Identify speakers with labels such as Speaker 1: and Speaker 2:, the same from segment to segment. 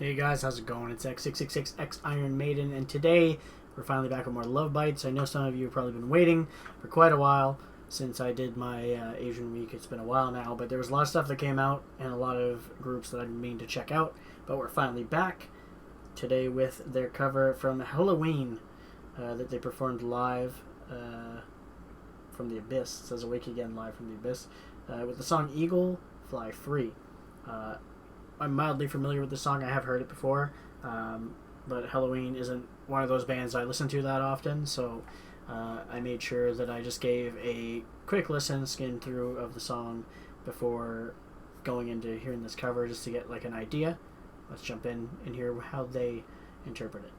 Speaker 1: Hey guys, how's it going? It's X666X Iron Maiden, and today we're finally back with more Lovebites. I know some of you have probably been waiting for quite a while since I did my Asian week. It's been a while now, but there was a lot of stuff that came out and a lot of groups that I mean to check out. But we're finally back today with their cover from Helloween that they performed live from the Abyss. It says Awake Again live from the Abyss with the song Eagle Fly Free. I'm mildly familiar with the song. I have heard it before, but Helloween isn't one of those bands I listen to that often, so I made sure that I just gave a quick listen, skin through of the song before going into hearing this cover, just to get like an idea. Let's jump in and hear how they interpret it.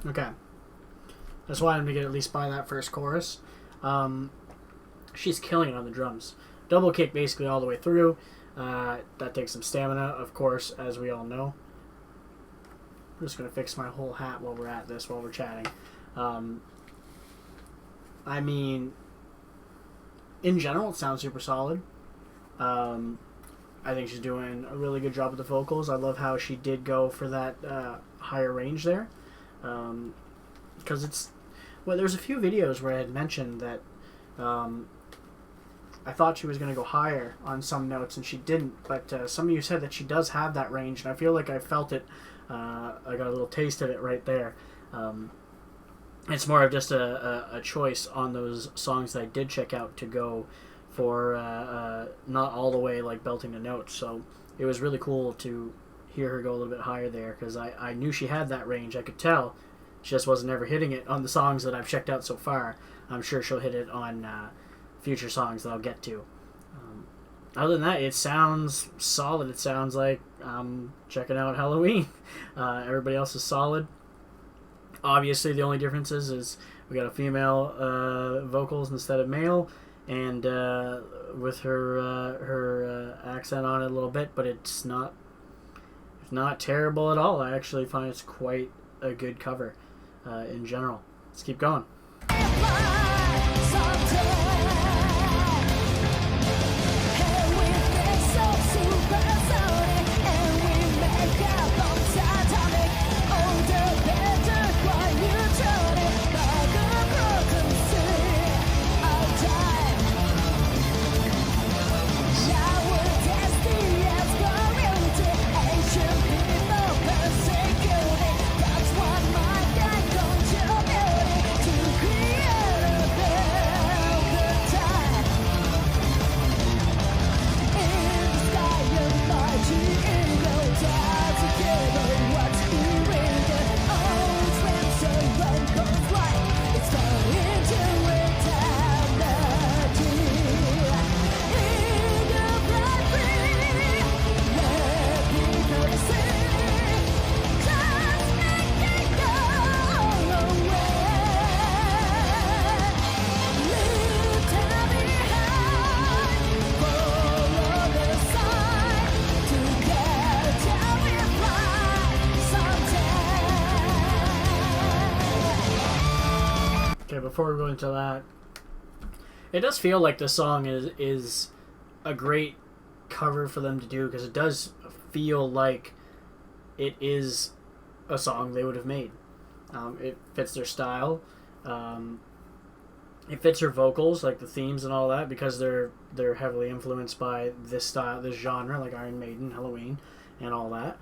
Speaker 1: Okay, that's why I'm going to get at least by that first chorus. She's killing it on the drums. Double kick basically all the way through. That takes some stamina, of course, as we all know. I'm just going to fix my whole hat while we're at this, while we're chatting. I mean, in general, it sounds super solid. I think she's doing a really good job with the vocals. I love how she did go for that higher range there. Because there's a few videos where I had mentioned that I thought she was going to go higher on some notes and she didn't, but some of you said that she does have that range, and I feel like I felt it. I got a little taste of it right there. It's more of just a choice on those songs that I did check out to go for not all the way like belting the notes, so it was really cool to hear her go a little bit higher there, because I knew she had that range. I could tell. She just wasn't ever hitting it on the songs that I've checked out so far. I'm sure she'll hit it on future songs that I'll get to. Other than that, it sounds solid. It sounds like I'm checking out Helloween. Everybody else is solid. Obviously, the only difference is we got a female vocals instead of male, and with her accent on it a little bit, but it's not terrible at all. I actually find it's quite a good cover in general. Let's keep going. before we go into that, it does feel like this song is a great cover for them to do, because it does feel like it is a song they would have made. It fits their style. It fits her vocals, like the themes and all that, because they're heavily influenced by this style, this genre, like Iron Maiden, Helloween, and all that.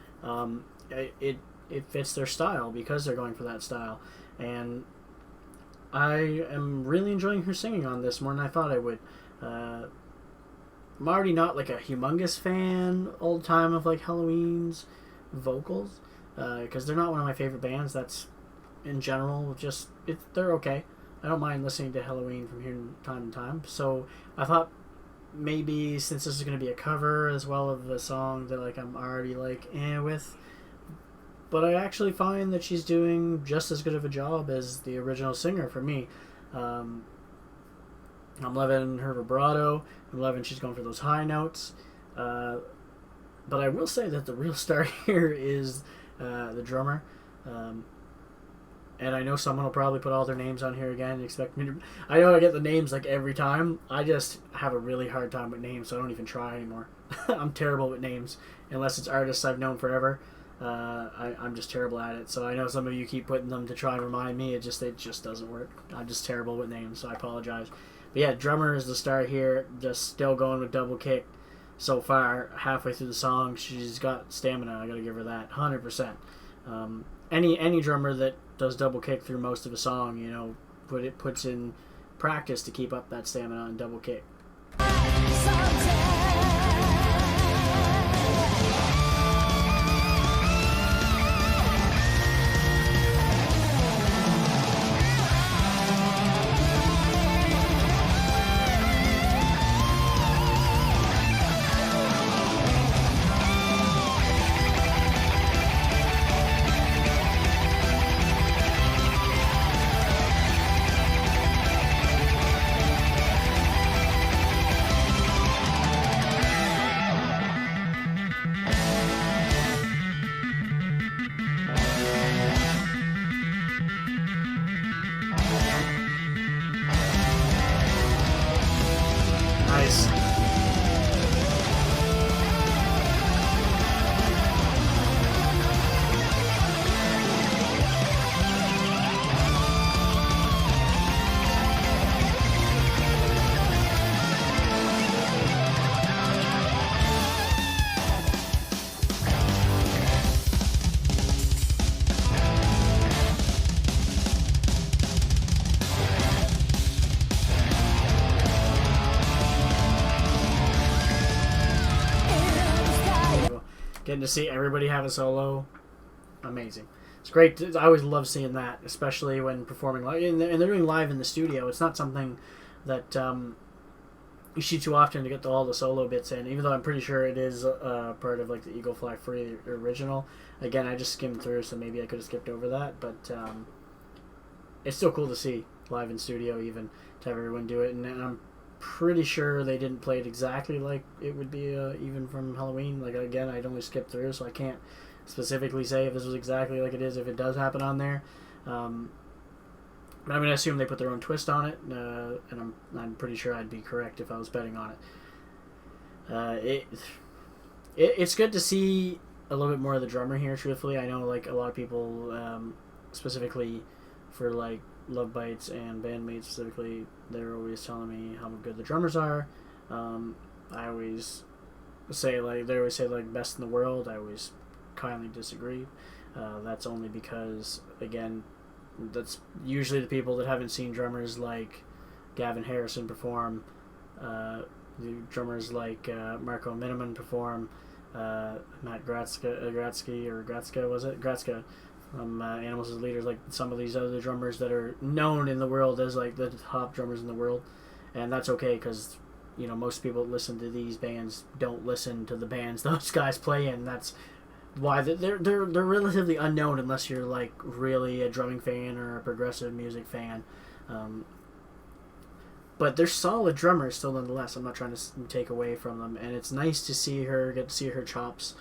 Speaker 1: It fits their style because they're going for that style, and I am really enjoying her singing on this more than I thought I would. I'm already not like a humongous fan all the time of like Helloween's vocals, because they're not one of my favorite bands. That's in general just they're okay. I don't mind listening to Helloween from here time to time. So I thought maybe since this is going to be a cover as well of a song that like I'm already like with, but I actually find that she's doing just as good of a job as the original singer for me. I'm loving her vibrato. I'm loving she's going for those high notes. But I will say that the real star here is the drummer. And I know someone will probably put all their names on here again and expect me to... I know I get the names like every time. I just have a really hard time with names, so I don't even try anymore. I'm terrible with names. Unless it's artists I've known forever. I'm just terrible at it. So I know some of you keep putting them to try and remind me. It just doesn't work. I'm just terrible with names, so I apologize. But yeah, drummer is the star here. Just still going with double kick so far. Halfway through the song, she's got stamina. I gotta give her that. 100%. Any drummer that does double kick through most of a song, you know, puts in practice to keep up that stamina and double kick. Nice. Getting to see everybody have a solo, amazing. It's great. I always love seeing that, especially when performing live. And they're doing live in the studio. It's not something that you see too often to get all the solo bits in, even though I'm pretty sure it is part of like the Eagle Fly Free original. Again, I just skimmed through, so maybe I could have skipped over that, but it's still cool to see live in studio, even to have everyone do it. And I'm pretty sure they didn't play it exactly like it would be even from Helloween. Like, again, I'd only skipped through, so I can't specifically say if this was exactly like it is if it does happen on there. But I'm going to assume they put their own twist on it, and I'm pretty sure I'd be correct if I was betting on it. It's good to see a little bit more of the drummer here, truthfully. I know like a lot of people, specifically for like Lovebites and bandmates specifically, they're always telling me how good the drummers are. I always say like best in the world. I always kindly disagree. That's only because, again, that's usually the people that haven't seen drummers like Gavin Harrison perform, the drummers like Marco Miniman perform, Matt Gratzka Animals as Leaders, like some of these other drummers that are known in the world as like the top drummers in the world. And that's okay, because you know most people that listen to these bands don't listen to the bands those guys play in. That's why they're relatively unknown unless you're like really a drumming fan or a progressive music fan. But they're solid drummers still nonetheless. I'm not trying to take away from them, and it's nice to get to see her chops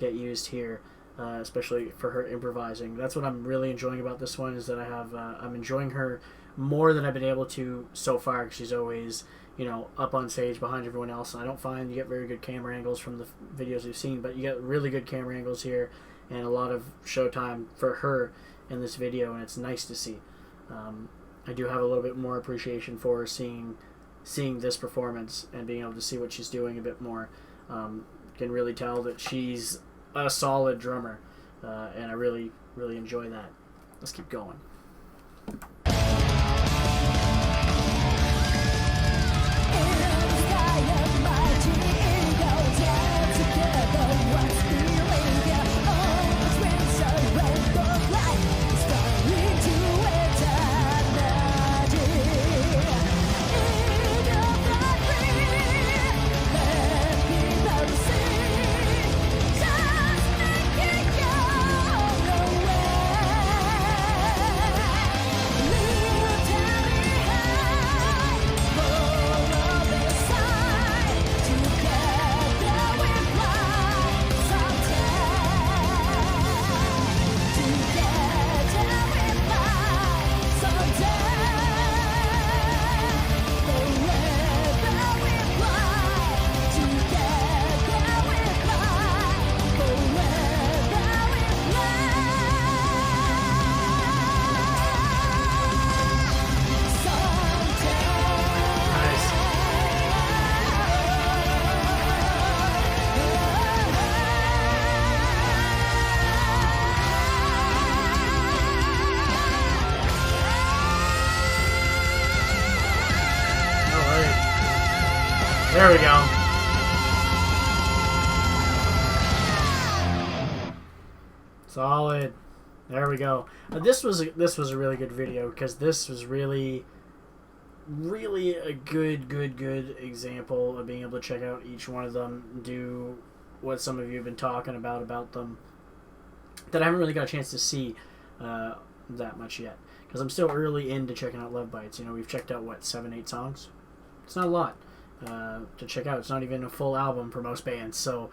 Speaker 1: get used here. Especially for her improvising. That's what I'm really enjoying about this one, is that I'm enjoying her more than I've been able to so far, because she's always, you know, up on stage behind everyone else. And I don't find you get very good camera angles from the videos we've seen, but you get really good camera angles here and a lot of showtime for her in this video, and it's nice to see. I do have a little bit more appreciation for her seeing this performance and being able to see what she's doing a bit more. Can really tell that she's a solid drummer, and I really, really enjoy that. Let's keep going. There we go. Solid. There we go. This was a really good video, because this was really a good example of being able to check out each one of them, do what some of you have been talking about them, that I haven't really got a chance to see that much yet, because I'm still early into checking out Lovebites. You know, we've checked out, what, 7-8 songs? It's not a lot to check out. It's not even a full album for most bands, so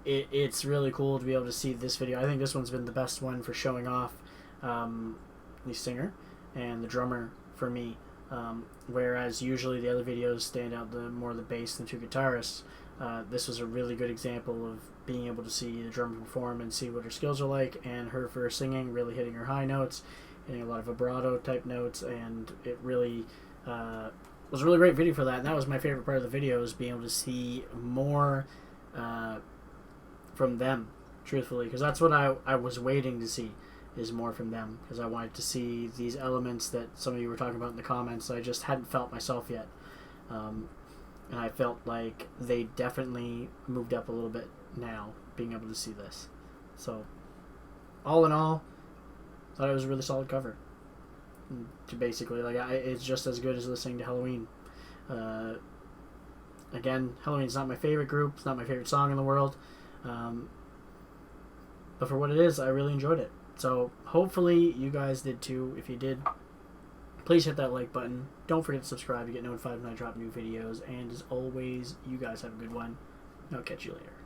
Speaker 1: it's really cool to be able to see this video. I think this one's been the best one for showing off the singer and the drummer for me, whereas usually the other videos stand out more the bass than two guitarists. This was a really good example of being able to see the drummer perform and see what her skills are like, and her for singing, really hitting her high notes, hitting a lot of vibrato type notes, and it really was a really great video for that. And that was my favorite part of the video, is being able to see more from them, truthfully, because that's what I was waiting to see, is more from them, because I wanted to see these elements that some of you were talking about in the comments I just hadn't felt myself yet. And I felt like they definitely moved up a little bit now, being able to see this. So, all in all, I thought it was a really solid cover. To basically, like, it's just as good as listening to Helloween. Again, Helloween's not my favorite group. It's not my favorite song in the world. But for what it is, I really enjoyed it. So, hopefully, you guys did too. If you did, please hit that like button. Don't forget to subscribe to get notified when I drop new videos. And as always, you guys have a good one. I'll catch you later.